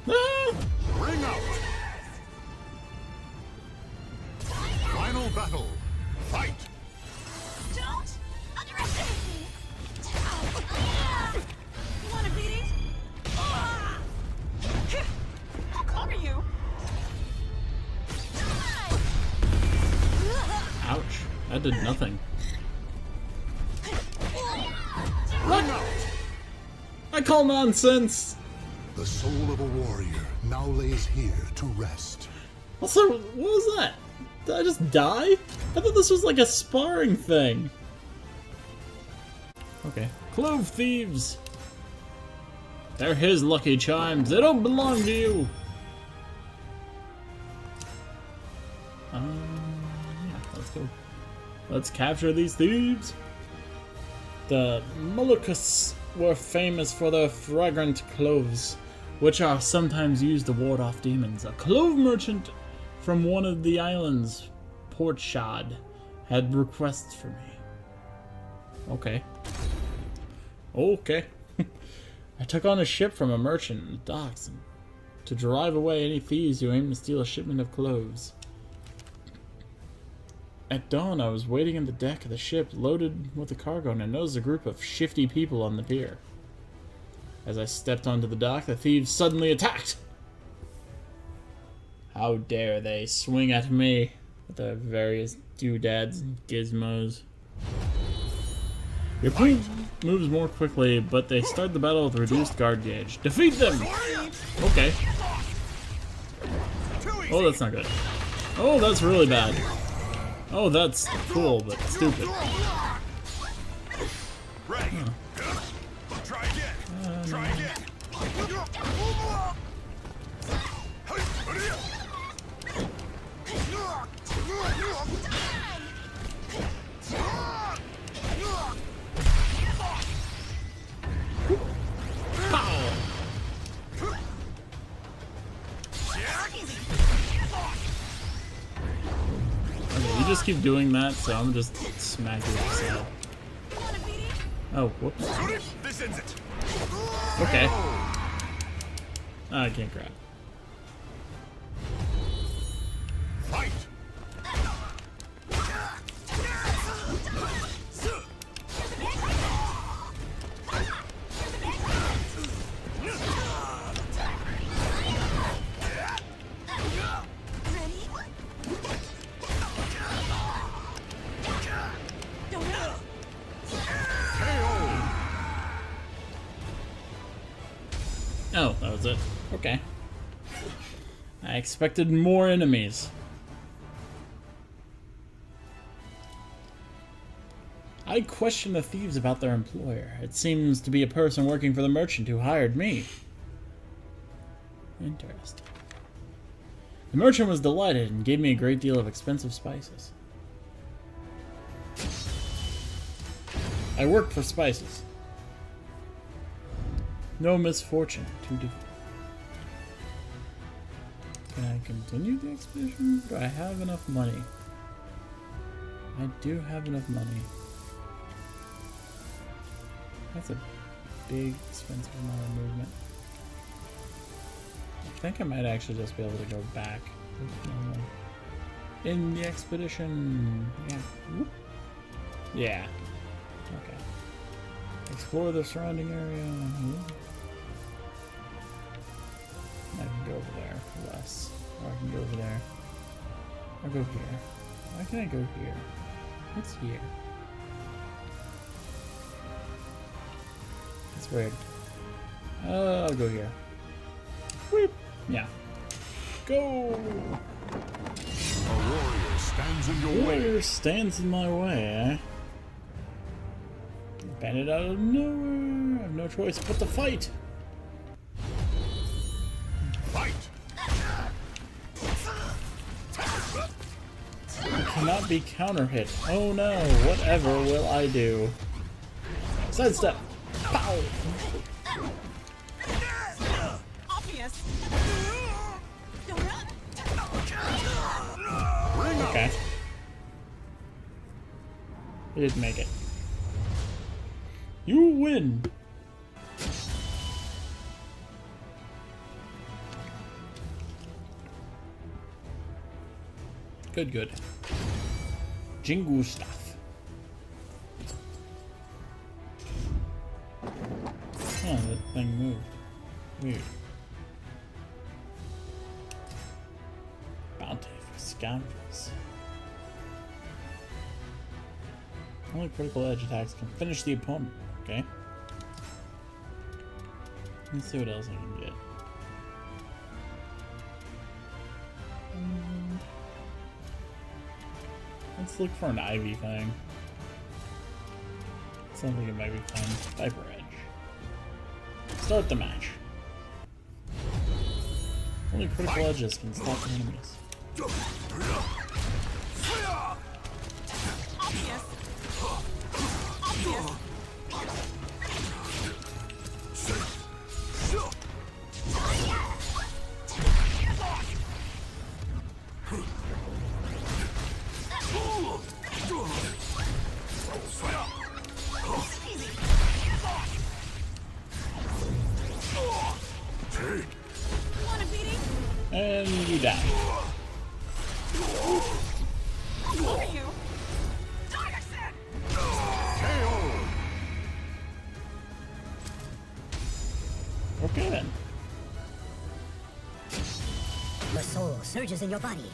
Ah! Ring out. Final battle. Fight. Don't underestimate me. You want a beating? How cover you? Ouch. That did nothing. Ring out. I call nonsense! The soul of a warrior now lays here to rest. Also, what was that? Did I just die? I thought this was like a sparring thing. Okay. Clove thieves! They're his lucky chimes. They don't belong to you! Yeah, let's go. Let's capture these thieves. The Moluccas were famous for their fragrant cloves, which are sometimes used to ward off demons. A clove merchant from one of the islands, Port Shad, had requests for me. Okay. Okay. I took on a ship from a merchant in the docks to drive away any thieves who aim to steal a shipment of cloves. At dawn, I was waiting on the deck of the ship, loaded with the cargo, and I noticed a group of shifty people on the pier. As I stepped onto the dock, the thieves suddenly attacked! How dare they swing at me with their various doodads and gizmos. Your opponent moves more quickly, but they start the battle with reduced guard gauge. Defeat them! Okay. Oh, that's not good. Oh, that's really bad. Oh, that's cool, but stupid. Ready. Try again. Try again. Okay, you just keep doing that, so I'm just smack you upside. Oh, whoops. This ends it. Okay. I can't grab. Fight. Oh, that was it. Okay. I expected more enemies. I questioned the thieves about their employer. It seems to be a person working for the merchant who hired me. Interesting. The merchant was delighted and gave me a great deal of expensive spices. I worked for spices. No misfortune too difficult. Can I continue the expedition? Do I have enough money? I do have enough money. That's a big, expensive amount of movement. I think I might actually just be able to go back in the expedition. Yeah. Whoop. Yeah. Okay. Explore the surrounding area. I can go over there less. Or I can go over there. I'll go here. Why can't I go here? What's here? That's weird. I'll go here. Whoop. Yeah. Go! A warrior stands in your way. Warrior stands in my way, eh? Bandit out of nowhere. I have no choice but to fight. Fight. I cannot be counter hit. Oh no, whatever will I do? Sidestep. Pow! Obvious. Okay. He didn't make it. You win! Good, good. Jingle stuff. Oh, that thing moved. Weird. Bounty for scoundrels. Only critical edge attacks can finish the opponent. Okay. Let's see what else I can get. Let's look for an Ivy thing. Sounds like it might be fun. Viper Edge. Start the match. Only critical edges can stop the enemies. Obvious. Want a beating? And you die. I'll cover you. Die, I said. Okay then. The soul surges in your body.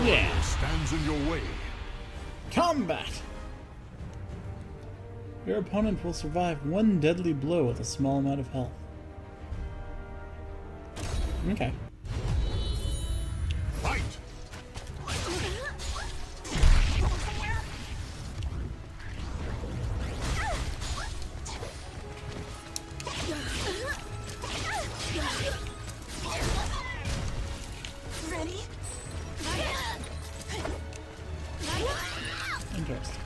Yeah. Stands in your way. Combat! Your opponent will survive one deadly blow with a small amount of health. Okay. Fight! Ready? Interesting.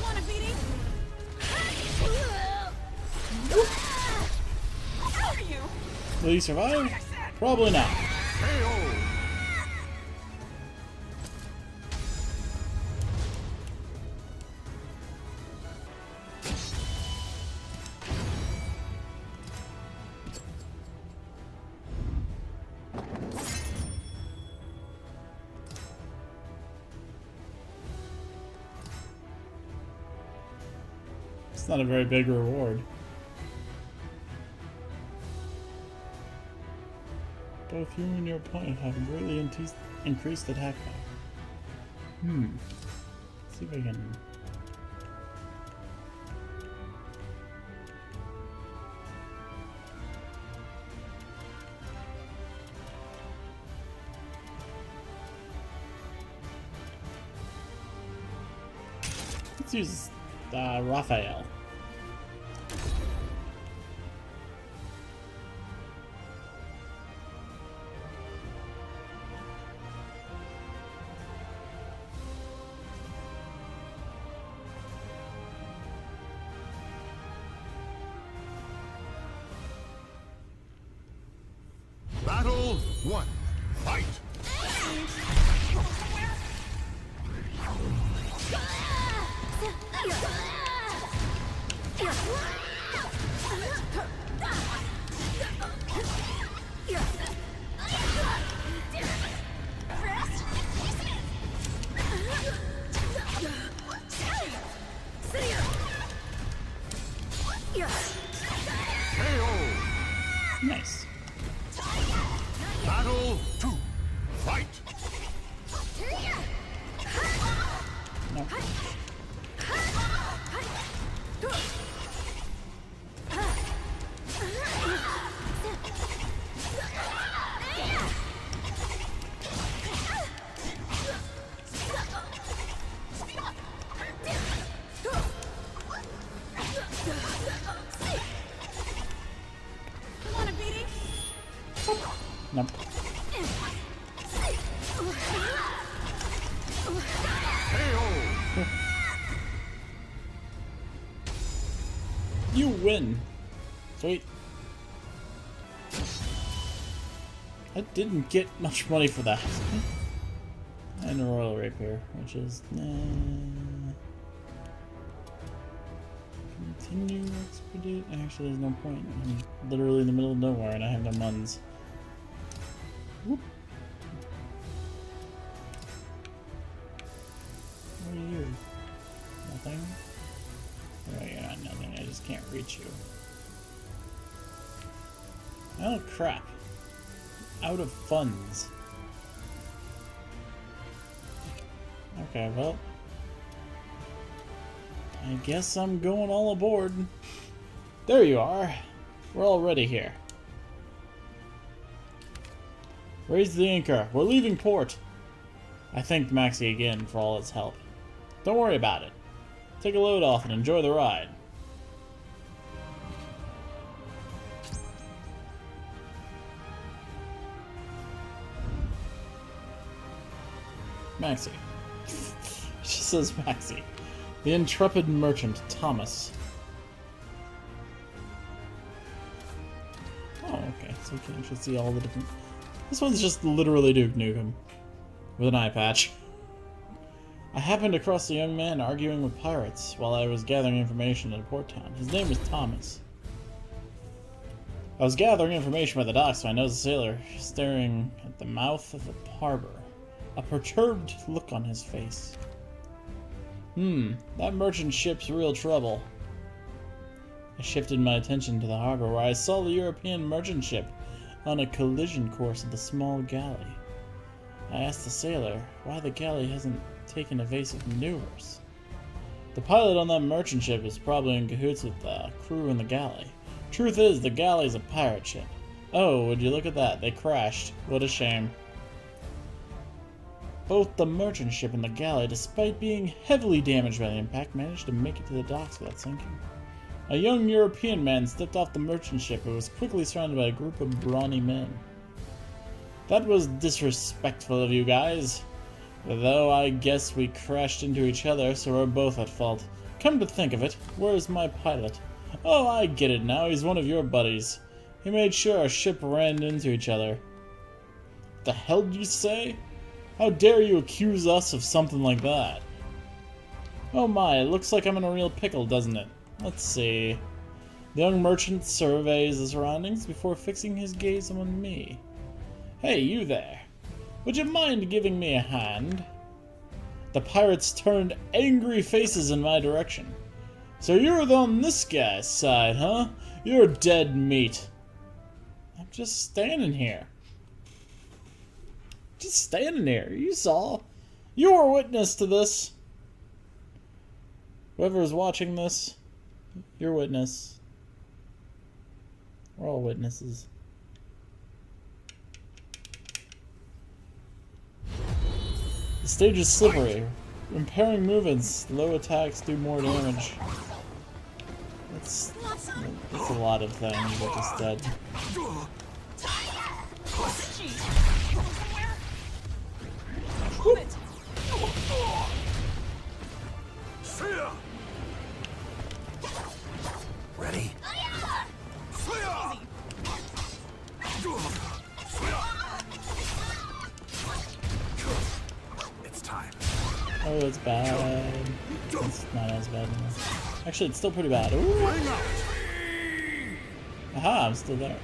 Want a beating? I'll cover you. Will you survive? Probably not. KO! It's not a very big reward. Both you and your opponent have greatly increased attack power. Let's see if I can... Let's use Raphael. Battle 1. Fight! KO! Nice. Battle 2. Fight! No. Nope. You win. Sweet. I didn't get much money for that. And a royal rapier, which is continue expedite. Actually, there's no point. I'm literally in the middle of nowhere, and I have no muns. Whoop. What are you? Nothing? Oh, you're not nothing. I just can't reach you. Oh crap! Out of funds. Okay, well, I guess I'm going all aboard. There you are. We're already here. Raise the anchor. We're leaving port. I thanked Maxie again for all its help. Don't worry about it. Take a load off and enjoy the ride. Maxie. She says Maxie. The intrepid merchant, Thomas. Oh, okay. So you can actually see all the different... This one's just literally Duke Nukem. With an eye patch. I happened across a young man arguing with pirates while I was gathering information at a port town. His name was Thomas. I was gathering information by the docks when I noticed a sailor staring at the mouth of the harbor. A perturbed look on his face. That merchant ship's real trouble. I shifted my attention to the harbor where I saw the European merchant ship on a collision course with a small galley. I asked the sailor why the galley hasn't taken evasive maneuvers. The pilot on that merchant ship is probably in cahoots with the crew in the galley. Truth is, the galley's a pirate ship. Oh, would you look at that? They crashed. What a shame. Both the merchant ship and the galley, despite being heavily damaged by the impact, managed to make it to the docks without sinking. A young European man stepped off the merchant ship and was quickly surrounded by a group of brawny men. That was disrespectful of you guys. Though I guess we crashed into each other, so we're both at fault. Come to think of it, where's my pilot? Oh, I get it now, he's one of your buddies. He made sure our ship ran into each other. What the hell did you say? How dare you accuse us of something like that? Oh my, it looks like I'm in a real pickle, doesn't it? Let's see. The young merchant surveys the surroundings before fixing his gaze on me. Hey, you there. Would you mind giving me a hand? The pirates turned angry faces in my direction. So you're on this guy's side, huh? You're dead meat. I'm just standing here. Just standing there. You saw. You were witness to this. Whoever's watching this, you're witness. We're all witnesses. The stage is slippery. Impairing movements, low attacks do more damage. That's a lot of things I just did. Ready? It's time. Oh, it's bad. It's not as bad anymore. Actually, it's still pretty bad. Ooh. Aha, I'm still there.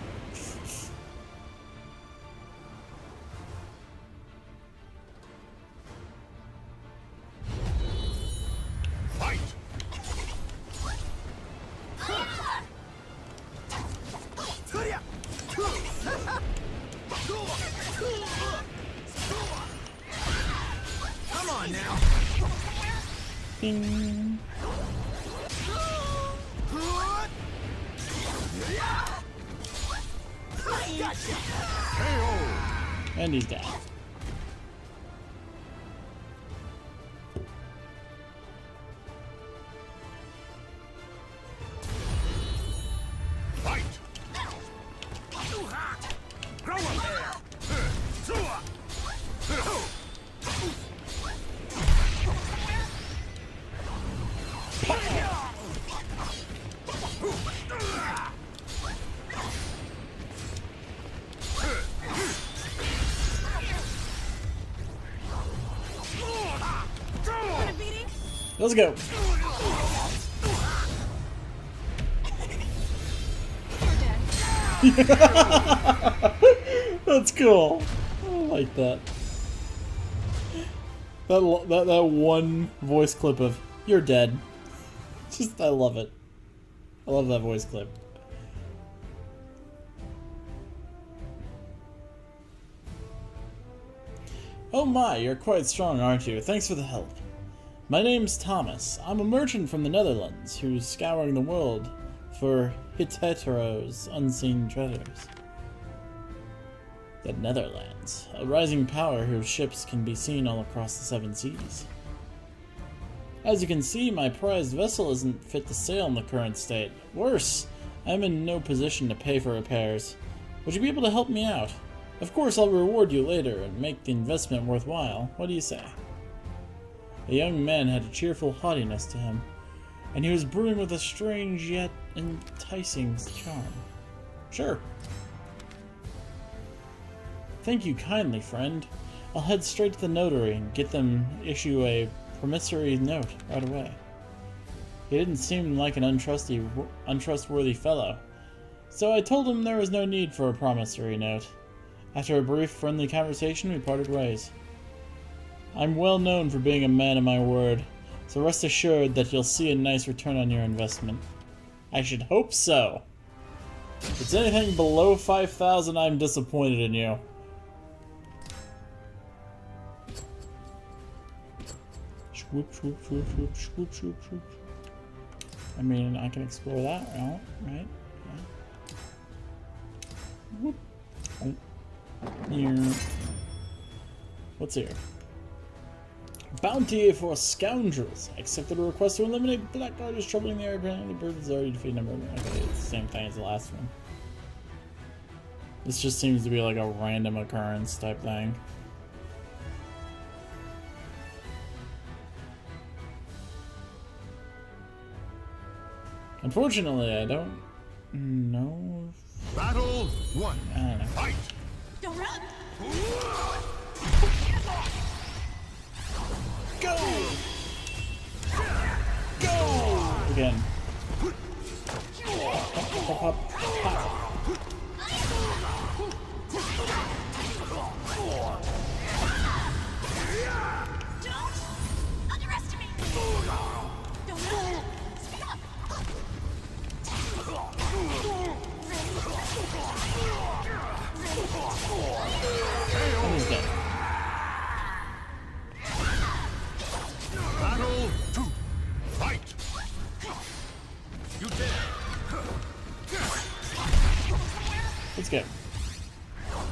Come on now. Bing. And he's down. Fight! Too hot! Grow up there! Let's go. You're dead. That's cool. I like that. That one voice clip of "You're dead." Just, I love it. I love that voice clip. Oh my, you're quite strong, aren't you? Thanks for the help. My name's Thomas. I'm a merchant from the Netherlands who's scouring the world for Hittetero's unseen treasures. The Netherlands, a rising power whose ships can be seen all across the 7 seas. As you can see, my prized vessel isn't fit to sail in the current state. Worse, I'm in no position to pay for repairs. Would you be able to help me out? Of course, I'll reward you later and make the investment worthwhile. What do you say? The young man had a cheerful haughtiness to him, and he was brewing with a strange yet enticing charm. Sure. Thank you kindly, friend. I'll head straight to the notary and get them issue a promissory note right away. He didn't seem like an untrustworthy fellow, so I told him there was no need for a promissory note. After a brief, friendly conversation, we parted ways. I'm well known for being a man of my word, so rest assured that you'll see a nice return on your investment. I should hope so. If it's anything below 5,000, I'm disappointed in you. Swoop, swoop, swoop, swoop, swoop, swoop, swoop. I mean, I can explore that route, right? Yeah. Whoop. Oh. Here. What's here? Bounty for scoundrels. I accepted a request to eliminate black artists troubling the area. Apparently, the bird is already defeated. Okay, it's the same thing as the last one. This just seems to be like a random occurrence type thing. Unfortunately, I don't know. Battle 1. I don't know. Fight! Don't run. Go! Go! Again. Pop, pop, pop. Don't underestimate me. Don't run. Speak up. He's dead. Battle 2. Fight! You dare! Let's go.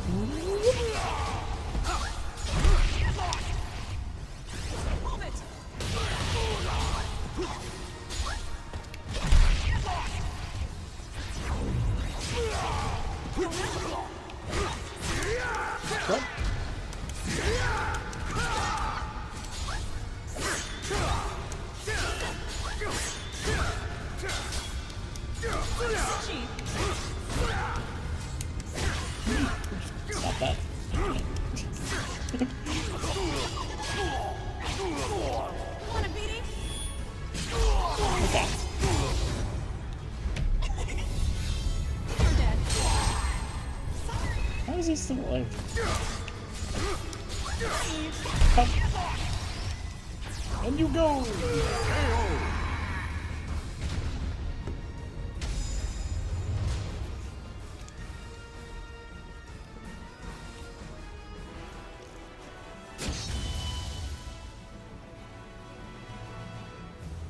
Move it. What? Stop that. Want a beating? Okay. You're dead. How is he still alive? Leave. Up. And you go!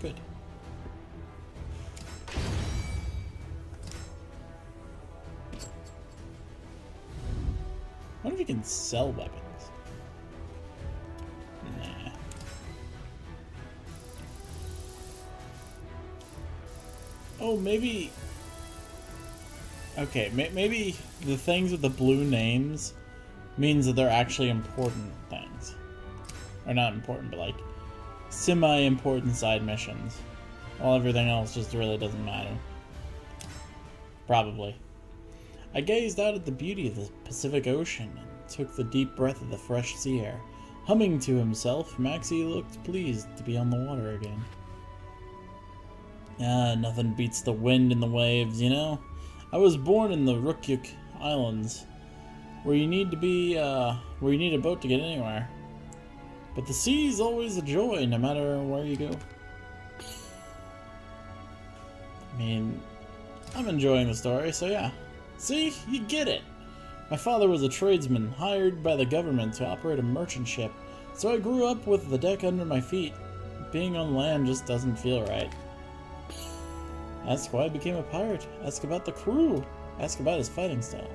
Good. I wonder if you can sell weapons. Nah. Oh, maybe... Okay, maybe the things with the blue names means that they're actually important things. Or not important, but like semi-important side missions. While everything else just really doesn't matter. Probably. I gazed out at the beauty of the Pacific Ocean and took the deep breath of the fresh sea air. Humming to himself, Maxie looked pleased to be on the water again. Ah, nothing beats the wind and the waves, you know? I was born in the Ryukyu Islands, where you need a boat to get anywhere. But the sea is always a joy, no matter where you go. I mean, I'm enjoying the story, so yeah. See? You get it! My father was a tradesman, hired by the government to operate a merchant ship, so I grew up with the deck under my feet. Being on land just doesn't feel right. Ask why I became a pirate. Ask about the crew. Ask about his fighting style.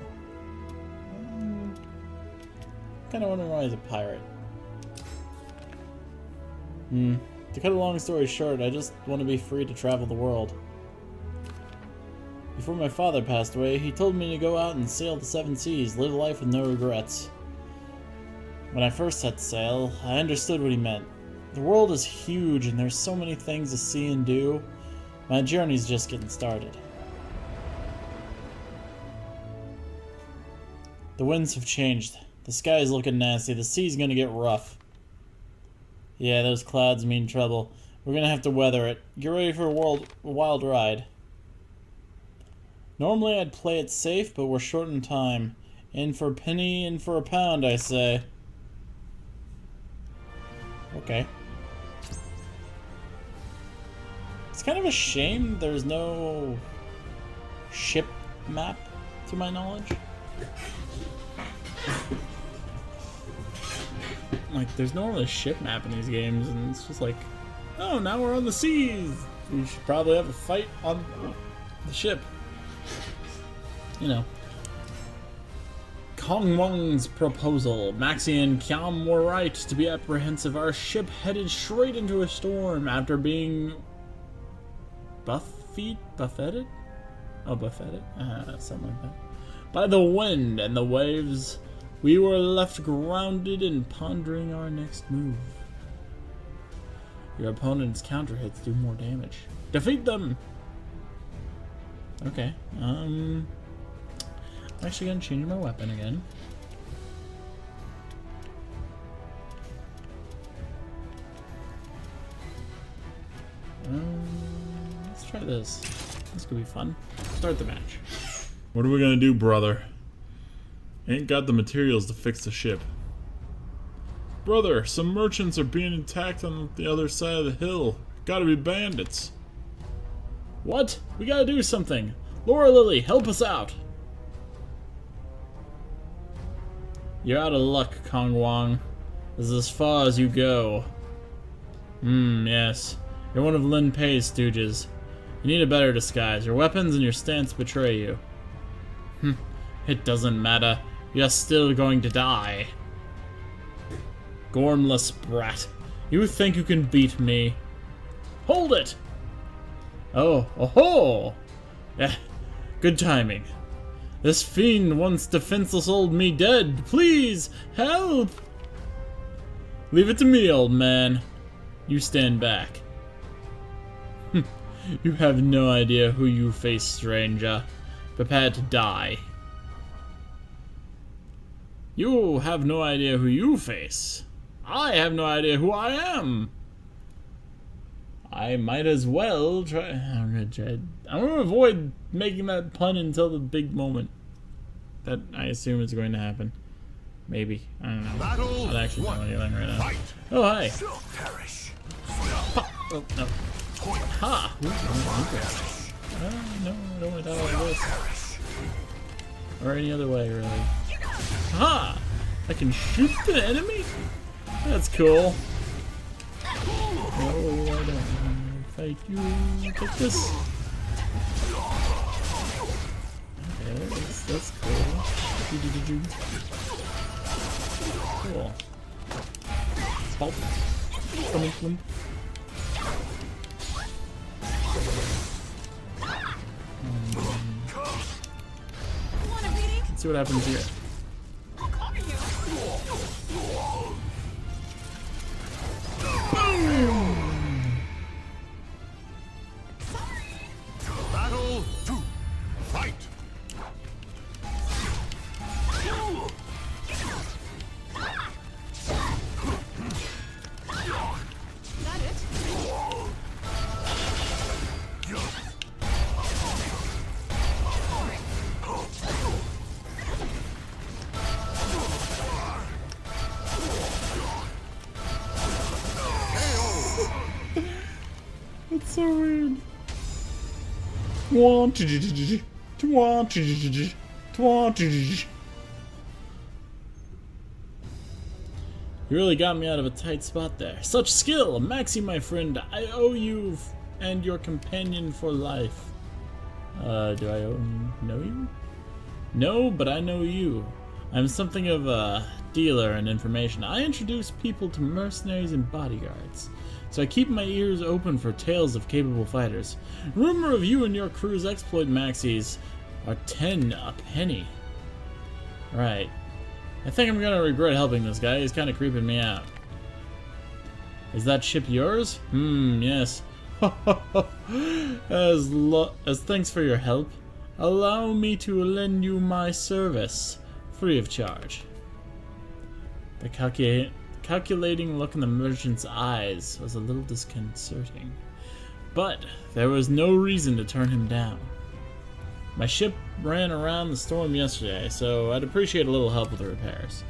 Kinda wondering why he's a pirate. To cut a long story short, I just want to be free to travel the world. Before my father passed away, he told me to go out and sail the 7 seas, live life with no regrets. When I first set sail, I understood what he meant. The world is huge and there's so many things to see and do. My journey's just getting started. The winds have changed. The sky's looking nasty. The sea's gonna get rough. Yeah, those clouds mean trouble. We're gonna have to weather it. Get ready for a wild ride. Normally I'd play it safe, but we're short in time. In for a penny, in for a pound, I say. Okay. It's kind of a shame there's no ship map, to my knowledge. Like, there's no really ship map in these games, and it's just like, oh, now we're on the seas! We should probably have a fight on the ship. You know. Kong Wong's proposal. Maxie and Kiam were right to be apprehensive. Our ship headed straight into a storm after being buffeted? Oh, buffeted? Something like that. By the wind and the waves, we were left grounded and pondering our next move. Your opponent's counter hits do more damage. Defeat them! Okay, I'm actually gonna change my weapon again. Let's try this. This could be fun. Start the match. What are we gonna do, brother? Ain't got the materials to fix the ship. Brother, some merchants are being attacked on the other side of the hill. Gotta be bandits. What? We gotta do something. Laura Lily, help us out. You're out of luck, Kong Wong. This is as far as you go. Yes. You're one of Lin Pei's stooges. You need a better disguise. Your weapons and your stance betray you. It doesn't matter. You're still going to die. Gormless brat. You think you can beat me? Hold it! Oh. Yeah, good timing. This fiend wants defenseless old me dead. Please, help! Leave it to me, old man. You stand back. You have no idea who you face, stranger. Prepare to die. You have no idea who you face. I have no idea who I am. I might as well try. I'm gonna avoid making that pun until the big moment that I assume is going to happen. Maybe. I don't know. I don't actually know anything right now. Oh, hi. Ha. Oh, no. Ha! No, I don't want to die like this. Or any other way, really. Ha! I can shoot the enemy? That's cool. No, I don't want to fight you. Take this. Okay, that's cool. Cool. Pulp. Come. Let's see what happens here. Battle 2. Fight. That it? so weird. You really got me out of a tight spot there. Such skill! Maxi, my friend, I owe you and your companion for life. Do I know you? No, but I know you. I'm something of a dealer in information. I introduce people to mercenaries and bodyguards, so I keep my ears open for tales of capable fighters. Rumor of you and your crew's exploit maxis are 10 a penny. Right. I think I'm gonna regret helping this guy. He's kinda creeping me out. Is that ship yours? Yes. As thanks for your help, allow me to lend you my service, free of charge. The calculating look in the merchant's eyes was a little disconcerting, but there was no reason to turn him down. My ship ran around the storm yesterday, so I'd appreciate a little help with the repairs.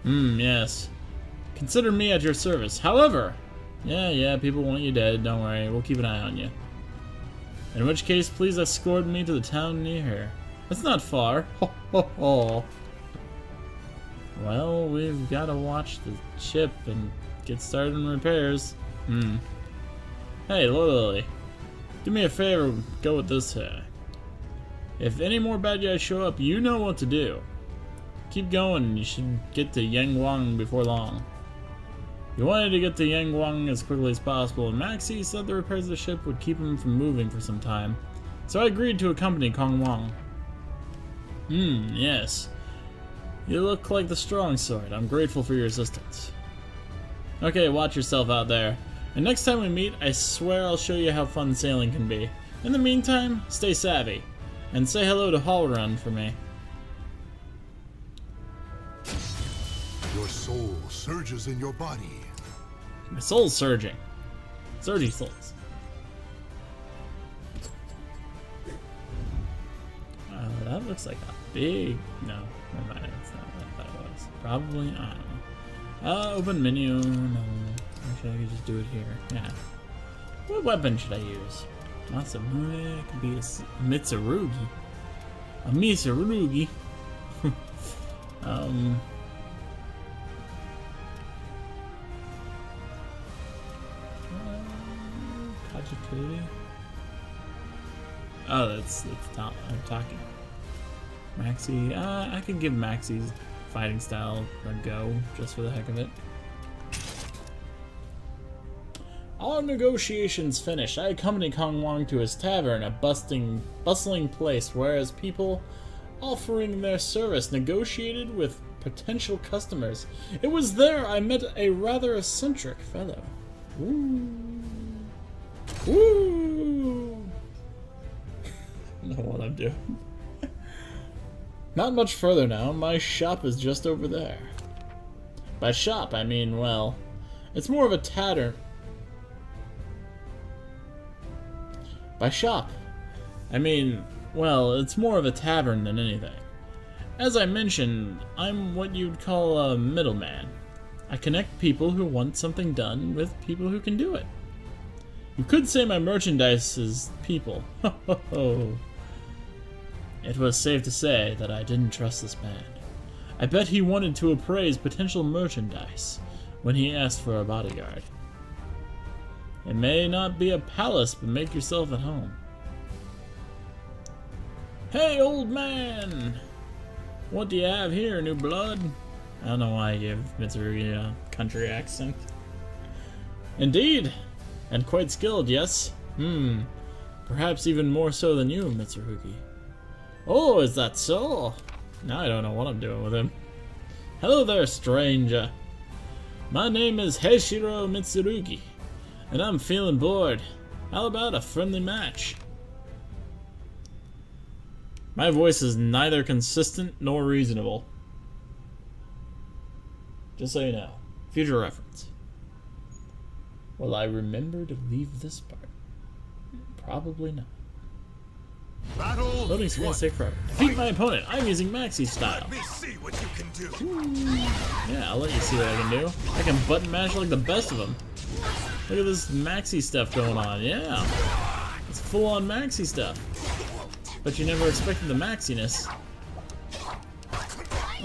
Yes. Consider me at your service. However, yeah, people want you dead, don't worry, we'll keep an eye on you. In which case, please escort me to the town near here. It's not far. Well, we've got to watch the ship and get started on repairs. Hey, Lily, do me a favor, go with this here. If any more bad guys show up, you know what to do. Keep going, you should get to Yangwang before long. You wanted to get to Yangwang as quickly as possible, and Maxi said the repairs of the ship would keep him from moving for some time, so I agreed to accompany Kong Wang. Yes. You look like the strong sort. I'm grateful for your assistance. Okay, watch yourself out there. And next time we meet, I swear I'll show you how fun sailing can be. In the meantime, stay savvy. And say hello to Hallrun for me. Your soul surges in your body. My soul's surging. Surgy souls. That looks like a big... No, never mind. It's not what I thought it was. Probably, I don't know. Open menu. No. Actually, I could just do it here. Yeah. What weapon should I use? Masamune. It could be a Mitsurugi. A Mitsurugi. Kajikuri. Oh, that's not I'm talking. Maxi, I could give Maxi's fighting style a go, just for the heck of it. All negotiations finished, I accompanied Kong Wang to his tavern, a bustling place, where his people offering their service negotiated with potential customers. It was there I met a rather eccentric fellow. Ooh. Ooh. I don't know what I'm doing. Not much further now. My shop is just over there. By shop, I mean, well, it's more of a tavern. By shop, I mean, well, it's more of a tavern than anything. As I mentioned, I'm what you'd call a middleman. I connect people who want something done with people who can do it. You could say my merchandise is people. Ho ho ho. It was safe to say that I didn't trust this man. I bet he wanted to appraise potential merchandise when he asked for a bodyguard. It may not be a palace, but make yourself at home. Hey, old man! What do you have here, new blood? I don't know why I gave Mitsurugi a country accent. Indeed, and quite skilled, yes? Perhaps even more so than you, Mitsurugi. Oh, is that so? Now I don't know what I'm doing with him. Hello there, stranger. My name is Heishiro Mitsurugi, and I'm feeling bored. How about a friendly match? My voice is neither consistent nor reasonable. Just so you know. Future reference. Will I remember to leave this part? Probably not. Battle. Loading screen one. take forever. Defeat my opponent. I'm using Maxi style. Let me see what you can do. Yeah, I'll let you see what I can do. I can button mash like the best of them. Look at this maxi stuff going on. Yeah. It's full-on maxi stuff. But you never expected the maxiness.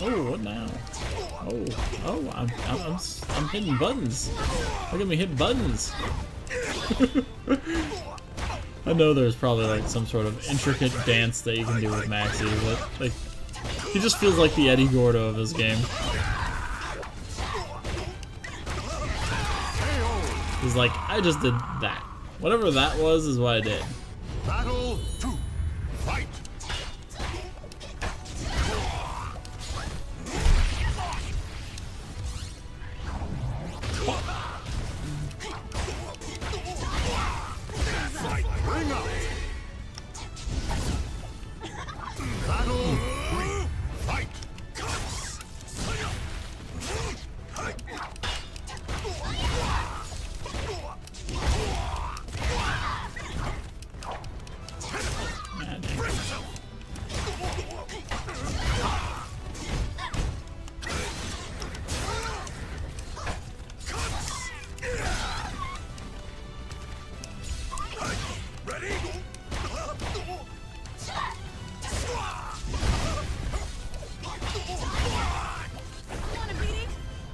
Oh, what now? I'm hitting buttons. Look at me hit buttons. I know there's probably like some sort of intricate dance that you can do with Maxi, but like he just feels like the Eddie Gordo of his game. He's like, I just did that. Whatever that was is what I did. Battle 2. Fight. Bring up. Battle 3. Fight.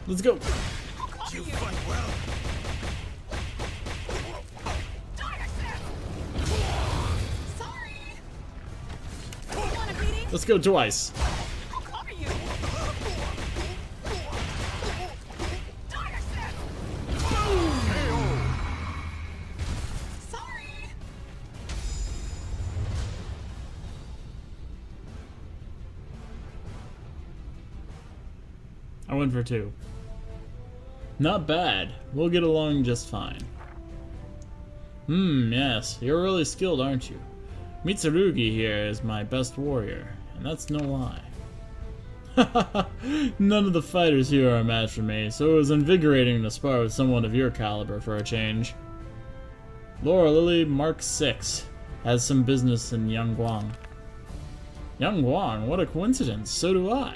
Let's go. You fight well. Sorry. Want a beating? Let's go twice. I'll cover you. Sorry. I went for 2. Not bad. We'll get along just fine. Yes. You're really skilled, aren't you? Mitsurugi here is my best warrior, and that's no lie. None of the fighters here are a match for me, so it was invigorating to spar with someone of your caliber for a change. Laura Lily Mark 6 has some business in Yangguang. Yangguang? What a coincidence. So do I.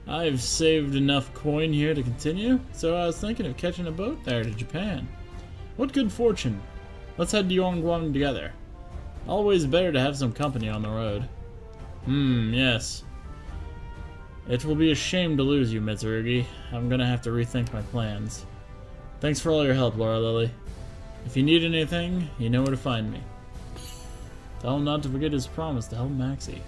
I've saved enough coin here to continue, so I was thinking of catching a boat there to Japan. What good fortune. Let's head to Yangguang together. Always better to have some company on the road. Yes. It will be a shame to lose you, Mitsurugi. I'm gonna have to rethink my plans. Thanks for all your help, Laura Lily. If you need anything, you know where to find me. Tell him not to forget his promise to help Maxi.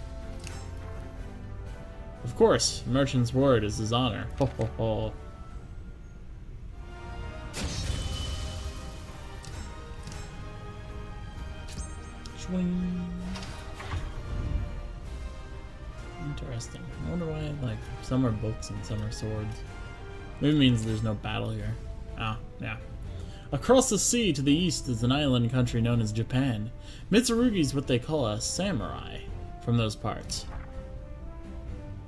Of course, merchant's word is his honor. Ho ho ho. Swing. Interesting. I wonder why, like, some are books and some are swords. Maybe it means there's no battle here. Ah, yeah. Across the sea to the east is an island country known as Japan. Mitsurugi's what they call a samurai from those parts.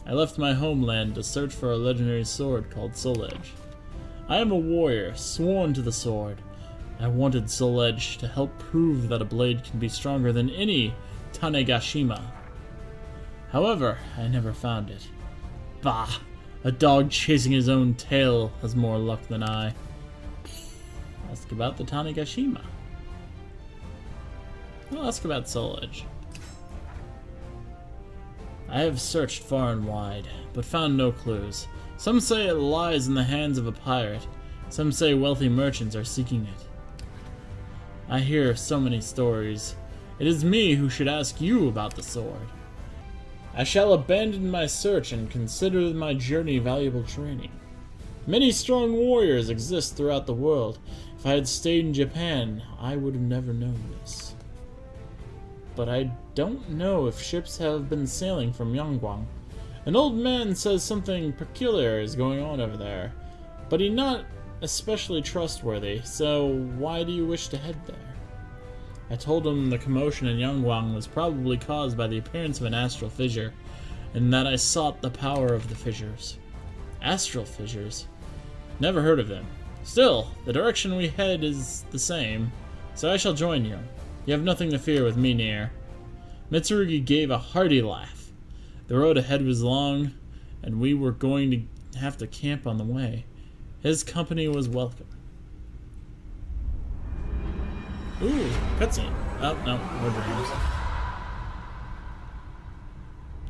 I left my homeland to search for a legendary sword called Soul Edge. I am a warrior, sworn to the sword. I wanted Soul Edge to help prove that a blade can be stronger than any Tanegashima. However, I never found it. Bah! A dog chasing his own tail has more luck than I. Ask about the Tanegashima. I'll ask about Soul Edge. I have searched far and wide, but found no clues. Some say it lies in the hands of a pirate. Some say wealthy merchants are seeking it. I hear so many stories. It is me who should ask you about the sword. I shall abandon my search and consider my journey valuable training. Many strong warriors exist throughout the world. If I had stayed in Japan, I would have never known this. But I don't know if ships have been sailing from Yangguang. An old man says something peculiar is going on over there, but he's not especially trustworthy, so why do you wish to head there? I told him the commotion in Yangguang was probably caused by the appearance of an astral fissure, and that I sought the power of the fissures. Astral fissures? Never heard of them. Still, the direction we head is the same, so I shall join you. You have nothing to fear with me near. Mitsurugi gave a hearty laugh. The road ahead was long, and we were going to have to camp on the way. His company was welcome. Ooh, cutscene. Oh, no, more dreams.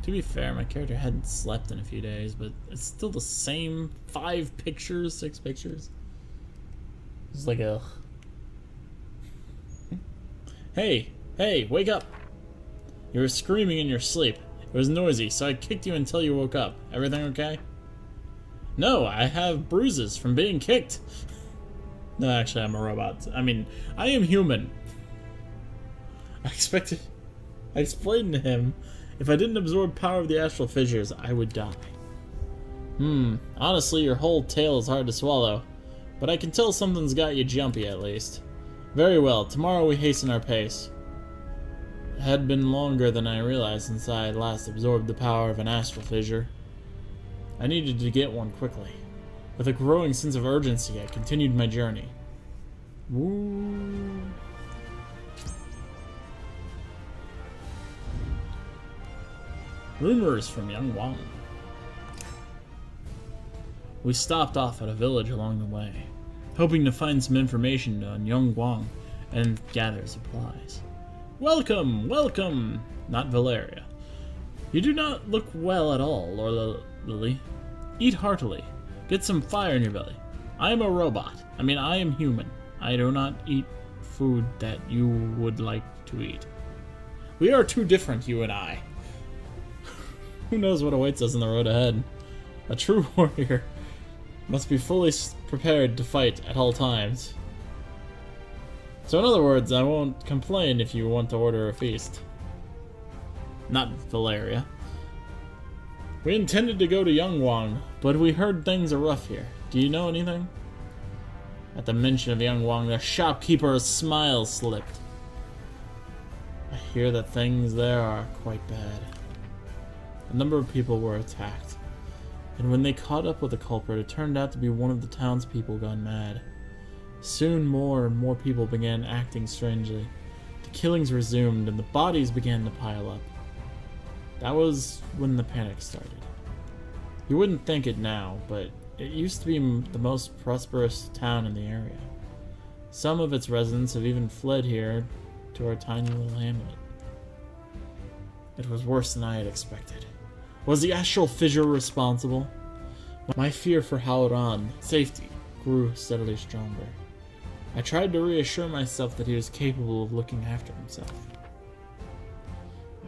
To be fair, my character hadn't slept in a few days, but it's still the same 5 pictures, 6 pictures. It's like, ugh. Hey, wake up! You were screaming in your sleep. It was noisy, so I kicked you until you woke up. Everything okay? No, I have bruises from being kicked. No, actually, I'm a robot. I mean, I am human. I explained to him, if I didn't absorb power of the astral fissures, I would die. Honestly, your whole tale is hard to swallow, but I can tell something's got you jumpy at least. Very well, tomorrow we hasten our pace. It had been longer than I realized since I had last absorbed the power of an astral fissure. I needed to get one quickly. With a growing sense of urgency, I continued my journey. Woo. Rumors from Young Wang. We stopped off at a village along the way, hoping to find some information on Young Wang and gather supplies. Welcome, welcome! Not Valeria. You do not look well at all, Lily. Eat heartily. Get some fire in your belly. I am a robot. I mean, I am human. I do not eat food that you would like to eat. We are too different, you and I. Who knows what awaits us in the road ahead? A true warrior must be fully prepared to fight at all times. So in other words, I won't complain if you want to order a feast. Not Valeria. We intended to go to Young Wang, but we heard things are rough here. Do you know anything? At the mention of Young Wang, the shopkeeper's smile slipped. I hear that things there are quite bad. A number of people were attacked, and when they caught up with the culprit, it turned out to be one of the townspeople gone mad. Soon more and more people began acting strangely. The killings resumed, and the bodies began to pile up. That was when the panic started. You wouldn't think it now, but it used to be the most prosperous town in the area. Some of its residents have even fled here to our tiny little hamlet. It was worse than I had expected. Was the astral fissure responsible? My fear for Haoran's safety grew steadily stronger. I tried to reassure myself that he was capable of looking after himself.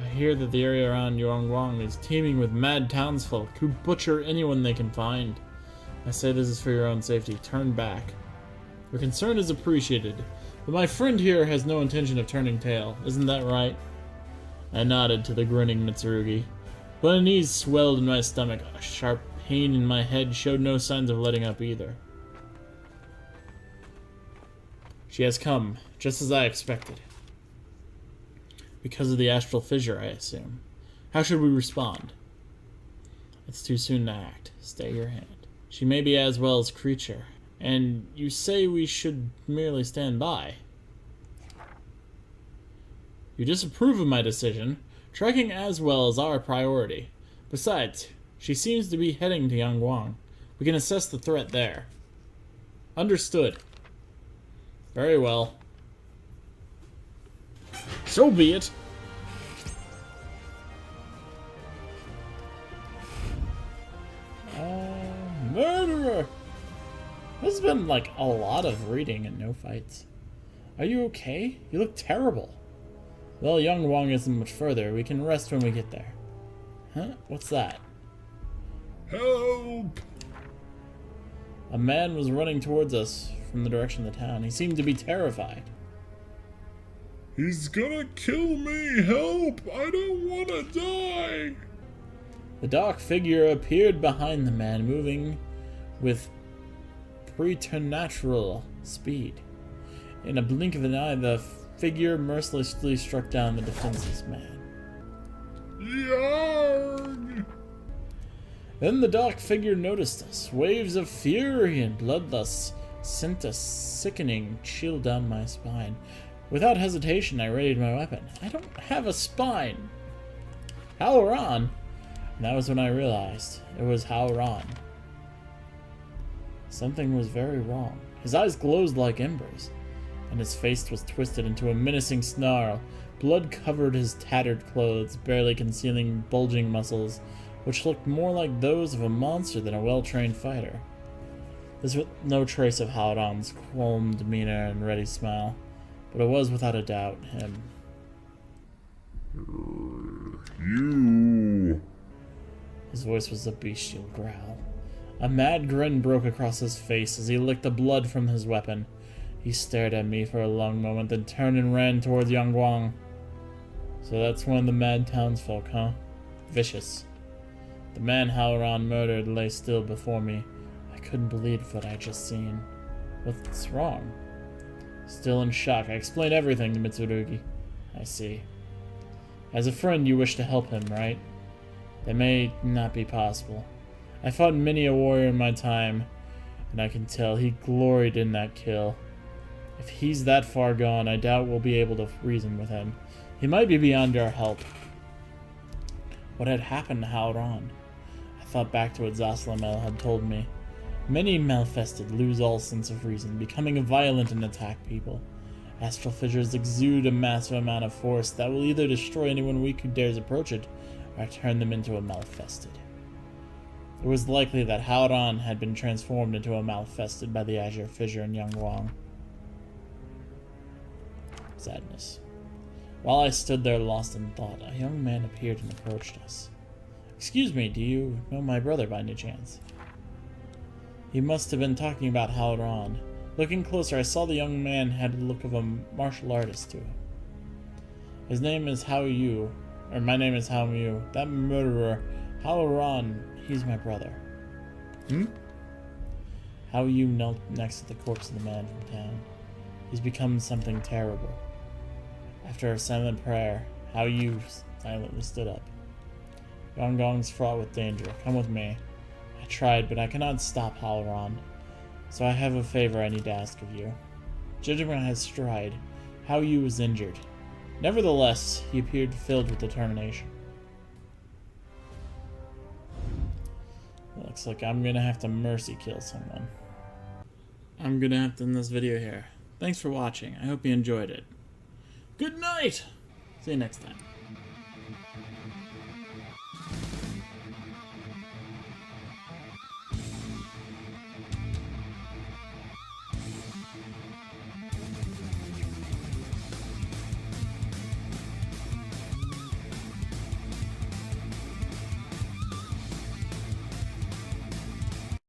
I hear that the area around Yongguang is teeming with mad townsfolk who butcher anyone they can find. I say this is for your own safety. Turn back. Your concern is appreciated, but my friend here has no intention of turning tail. Isn't that right? I nodded to the grinning Mitsurugi, but a knees swelled in my stomach. A sharp pain in my head showed no signs of letting up either. She has come, just as I expected. Because of the astral fissure, I assume. How should we respond? It's too soon to act. Stay your hand. She may be Aswell's creature, and you say we should merely stand by. You disapprove of my decision. Tracking Aswell is our priority. Besides, she seems to be heading to Yangguang. We can assess the threat there. Understood. Very well. So be it. Murderer! This has been like a lot of reading and no fights. Are you okay? You look terrible. Well, Young Wang isn't much further. We can rest when we get there. Huh? What's that? Help! A man was running towards us from the direction of the town. He seemed to be terrified. He's gonna kill me! Help! I don't wanna die! The dark figure appeared behind the man, moving with preternatural speed. In a blink of an eye, the figure mercilessly struck down the defenseless man. Yarg! Then the dark figure noticed us. Waves of fury and bloodlust sent a sickening chill down my spine. Without hesitation, I readied my weapon. I don't have a spine! Haoran! And that was when I realized it was Haoran. Something was very wrong. His eyes glowed like embers, and his face was twisted into a menacing snarl. Blood covered his tattered clothes, barely concealing bulging muscles, which looked more like those of a monster than a well-trained fighter. This was no trace of Halron's calm demeanor and ready smile, but it was without a doubt him. You. His voice was a bestial growl. A mad grin broke across his face as he licked the blood from his weapon. He stared at me for a long moment, then turned and ran towards Yangguang. So that's one of the mad townsfolk, huh? Vicious. The man Halron murdered lay still before me. I couldn't believe what I'd just seen. What's wrong? Still in shock, I explained everything to Mitsurugi. I see. As a friend, you wish to help him, right? That may not be possible. I fought many a warrior in my time, and I can tell he gloried in that kill. If he's that far gone, I doubt we'll be able to reason with him. He might be beyond our help. What had happened to Halron? I thought back to what Zasalamel had told me. Many malfested lose all sense of reason, becoming violent and attack people. Astral fissures exude a massive amount of force that will either destroy anyone weak who dares approach it, or turn them into a malfested. It was likely that Halron had been transformed into a malfested by the Azure Fissure in Yangguang. Sadness. While I stood there lost in thought, a young man appeared and approached us. Excuse me, do you know my brother by any chance? He must have been talking about Halron. Looking closer, I saw the young man had the look of a martial artist to him. His name is Hao Yu, or my name is Hao Yu. That murderer, Halron, he's my brother. Hao Yu knelt next to the corpse of the man from town. He's become something terrible. After a silent prayer, Hao Yu silently stood up. Yangguang's fraught with danger. Come with me. I tried, but I cannot stop Halron. So I have a favor I need to ask of you. Judging by his stride, Hao Yu was injured. Nevertheless, he appeared filled with determination. It looks like I'm gonna have to mercy kill someone. I'm gonna have to end this video here. Thanks for watching. I hope you enjoyed it. Good night! See you next time.